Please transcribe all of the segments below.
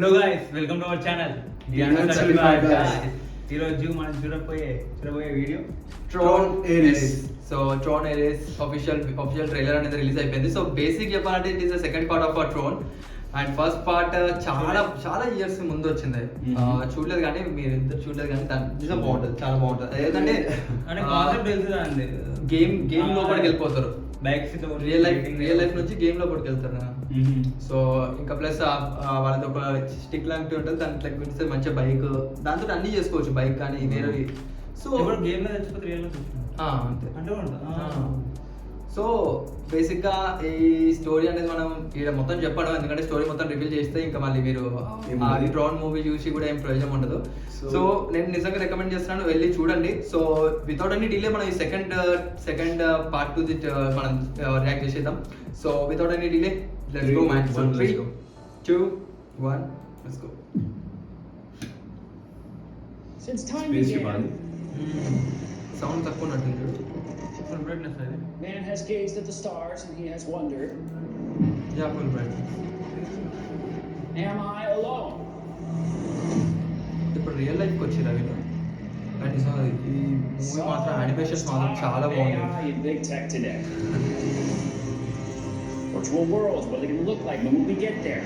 Hello guys, welcome to our channel. ఈరోజు మనం చూడబోయే video Tron Eris. So Tron Eris official trailer అనేది release అయిపోయింది. సో బేసిక్ చెప్పాలంటే it is the second part of our Tron and first part చాలా years ముందు వచ్చింది. చూడలేదు కానీ మీరు ఇద్దరు చూడలేదు కానీ దాని నిజం బాగుంటుంది, చాలా బాగుంటుంది. ఏదంటే గేమ్ లోపలికి వెళ్ళిపోతారు, బైక్స్ రియల్ లైఫ్ నుంచి గేమ్ లోపలికి వెళ్తారు. సో ఇంకా ప్లస్ వాళ్ళది ఒక స్టిక్ లాంటి ఉంటుంది, దాంట్లో పెడితే మంచిగా బైక్ దాంతో అన్ని చేసుకోవచ్చు, బైక్ కానీ వేరే. సో గేమ్ లో తెచ్చిపోతే రియల్ అంతే అంటే సో బేసిక్ గా ఈ స్టోరీ అనేది మనం ఇక్కడ మొత్తం చెప్పడం, ఎందుకంటే స్టోరీ మొత్తం రివీల్ చేస్తే ఇంకా మళ్ళీ మీరు ట్రోన్ మూవీ చూసి కూడా ఏం ప్రయోజనం ఉండదు. సో నేను నిజంగా రికమెండ్ చేస్తున్నాను, వెళ్ళి చూడండి. సో వితౌట్ ఎనీ డిలే మనం ఈ సెకండ్ పార్ట్ టు మనం రియాక్ట్ చేసేద్దాం. So without any delay let's go man. 3, 2, 1 let's go. Sound తక్కువ ఉన్నట్టుంది. Man has gazed at the stars and he has wondered, yeah, full brightness. Am I alone? ఇప్పుడు real లైఫ్కి వచ్చిరా వీళ్ళు. And ఈ movie మాత్రం యానిమేషన్స్ మాత్రం చాలా బాగుంది. AI in big tech today. Virtual worlds, what are they going to look like when we get there?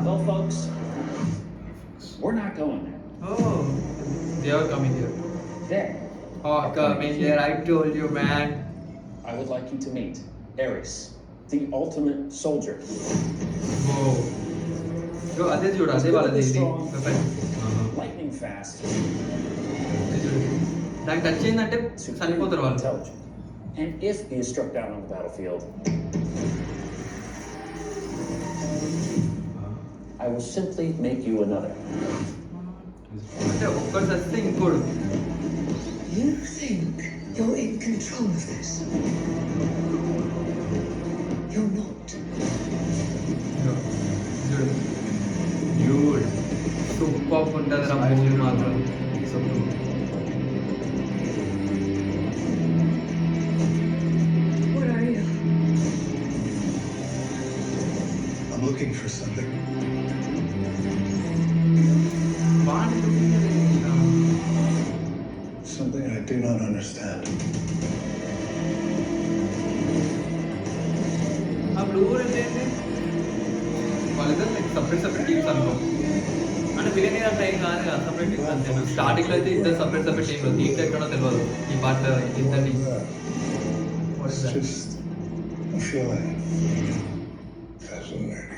Well, folks, we're not going there. Oh, they are coming here. There. Oh, coming here, I told you, man. I would like you to meet Ares, the ultimate soldier. Oh. So, అదే చూడు, అదే వాళ్ళది ఇది. Lightning fast. దానికి touch అయిందంటే చనిపోతారు వాళ్ళు. Intelligent. And if he is struck down on the battlefield, I will simply make you another. అంటే ఒక్కటి చస్తే ఇంకోడు. You think you're in control of this? You're not. Dude, super ఉంటుంది రా మూవీ మాత్రం. What are you? I'm looking for something. Something I do not understand. ఆ blue ఏంటి? వాళ్ళిద్దరు లైక్ సపరేట్ టీమ్స్ అనుకో. అంటే విలన్ అంటే ఏం కాదు కదా, సపరేట్ టీమ్స్ అంతే. స్టార్టింగ్ లో అయితే ఇద్దరు సపరేట్ టీంలు, దీంట్లో ఎక్కడో తెలియదు ఈ పార్ట్ ఇద్దరిని. It's just a feeling. Fascinating.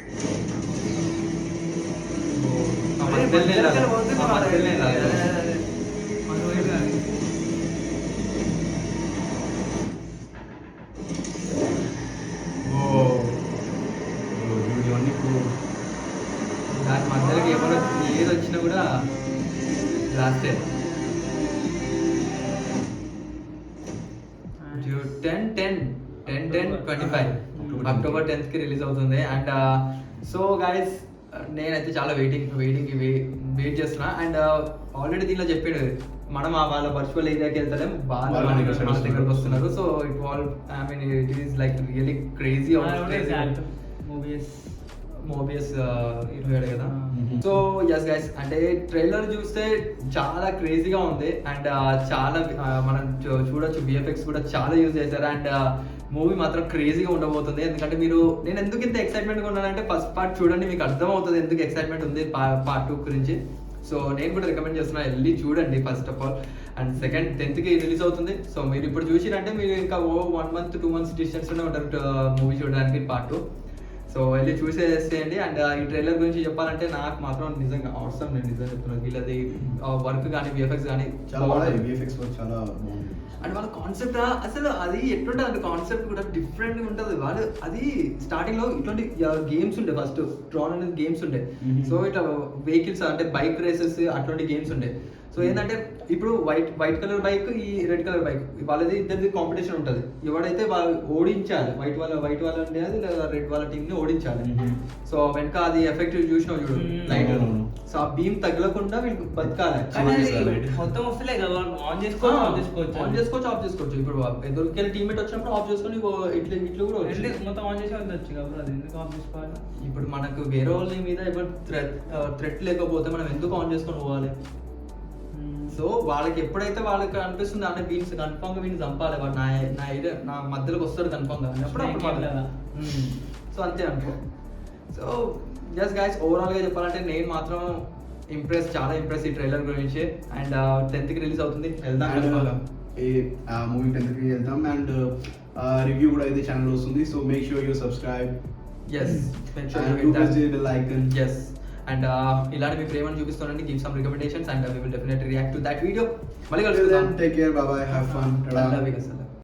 దాని మధ్యలోకి ఎవరు ఏది వచ్చినా కూడా లాస్ట్ 10/10/25 అక్టోబర్ 10th కి రిలీజ్ అవుతుంది. అండ్ సో గైస్ నేనైతే చాలా వెయిట్ చేస్తున్నా. అండ్ ఆల్రెడీ దీనిలో చెప్పాడు, మనం వాళ్ళ వర్చువల్ ఏరియాకి వెళ్తాం, వాళ్ళు మన దగ్గరకు వస్తున్నారు. So it is like really crazy movies ఇరవై కదా. సో ఎస్ గైస్, అంటే ట్రైలర్ చూస్తే చాలా క్రేజీగా ఉంది. అండ్ చాలా మనం చూడొచ్చు, విఎఫ్ఎక్స్ కూడా చాలా యూజ్ చేశారు. అండ్ మూవీ మాత్రం క్రేజీగా ఉండబోతుంది. ఎందుకంటే నేను ఎందుకు ఇంత ఎక్సైట్మెంట్గా ఉన్నానంటే ఫస్ట్ పార్ట్ చూడండి, మీకు అర్థమవుతుంది ఎందుకు ఎక్సైట్మెంట్ ఉంది పార్ట్ 2 గురించి. సో నేను కూడా రికమెండ్ చేస్తున్నా, వెళ్ళి చూడండి first of all. And second 10th కి రిలీజ్ అవుతుంది. సో మీరు ఇప్పుడు చూసిరంటే మీరు ఇంకా 1 month 2 months డిస్టెన్స్లోనే ఉంటారు మూవీ చూడడానికి పార్ట్ 2. సో వెళ్ళి చూసేసేయండి. అండ్ ఈ ట్రైలర్ గురించి చెప్పాలంటే నాకు మాత్రం నిజంగా అవసరం, నేను నిజంగా చెప్తున్నాను. వీళ్ళది వర్క్ కానీ విఎఫ్ఎక్స్ కానీ చాలా బాగుంది. అండ్ వాళ్ళ కాన్సెప్ట్ అసలు అది ఎట్లుంటుంది అంటే కాన్సెప్ట్ కూడా డిఫరెంట్గా ఉంటుంది. వాళ్ళు అది స్టార్టింగ్లో ఇట్లాంటి గేమ్స్ ఉండే, ఫస్ట్ ట్రాన్ అనేది గేమ్స్ ఉండే. సో ఇట్లా వెహికల్స్ అంటే బైక్ రేసెస్ అట్లాంటి గేమ్స్ ఉండే. సో ఏంటంటే ఇప్పుడు వైట్ కలర్ బైక్, ఈ రెడ్ కలర్ బైక్, వాళ్ళది ఇద్దరిది కాంపిటీషన్ ఉంటుంది. ఎవడైతే వాళ్ళు ఓడించాలి, వైట్ వాళ్ళ ఉండేది లేదా రెడ్ వాళ్ళ టీమ్ ని ఓడించాలి. సో వెనక అది ఎఫెక్ట్ చూసినావు చూడు లైట్. సో ఆ బీమ్ తగలకుండా వీళ్ళు బతకాలి. మొత్తం వస్తలే కదా, ఆన్ చేసుకోవచ్చు ఆఫ్ చేసుకోవచ్చు. ఇప్పుడు ఎదురుకెళ్ళి టీమ్మేట్ వచ్చినప్పుడు ఆఫ్ చేసుకొని ఇట్లా కూడా వచ్చు. మొత్తం ఆన్ చేసి వెళ్ళొచ్చు కదా, అది ఎందుకు ఆఫ్ చేసుకోవాలి? ఇప్పుడు మనకు వేరే వాళ్ళ మీద ఇప్పుడు థ్రెట్ లేకపోతే మనం ఎందుకు ఆన్ చేసుకొని పోవాలి? సో వాళ్ళకి ఎప్పుడైతే వాళ్ళకి అనిపిస్తుంది అంటే వీన్స్ కన్ఫామ్ గా వీళ్ళు చంపాలి, వాడు నా మధ్యలోకి వస్తాడు కన్ఫామ్ గా అప్పుడు. సో అంతే అనుకో. సో జస్ట్ గైస్ ఓవరాల్ గా చెప్పాలంటే నేను మాత్రం చాలా ఇంప్రెస్ ఈ ట్రైలర్ గురించి. అండ్ 10th కి రిలీజ్ అవుతుంది, వెళ్దాం ఆ మూవీ 10th కి వెళ్తాం. అండ్ రివ్యూ కూడా అయితే ఛానల్ వస్తుంది. So make sure you subscribe. yes make sure you hit that bell icon. yes and ఇలాంటి మీ ప్రేమను చూపిస్తానండి. give some recommendations and we will definitely react to that video. మళ్ళీ కలుద్దాం. Take care, bye bye, have fun. Love you guys.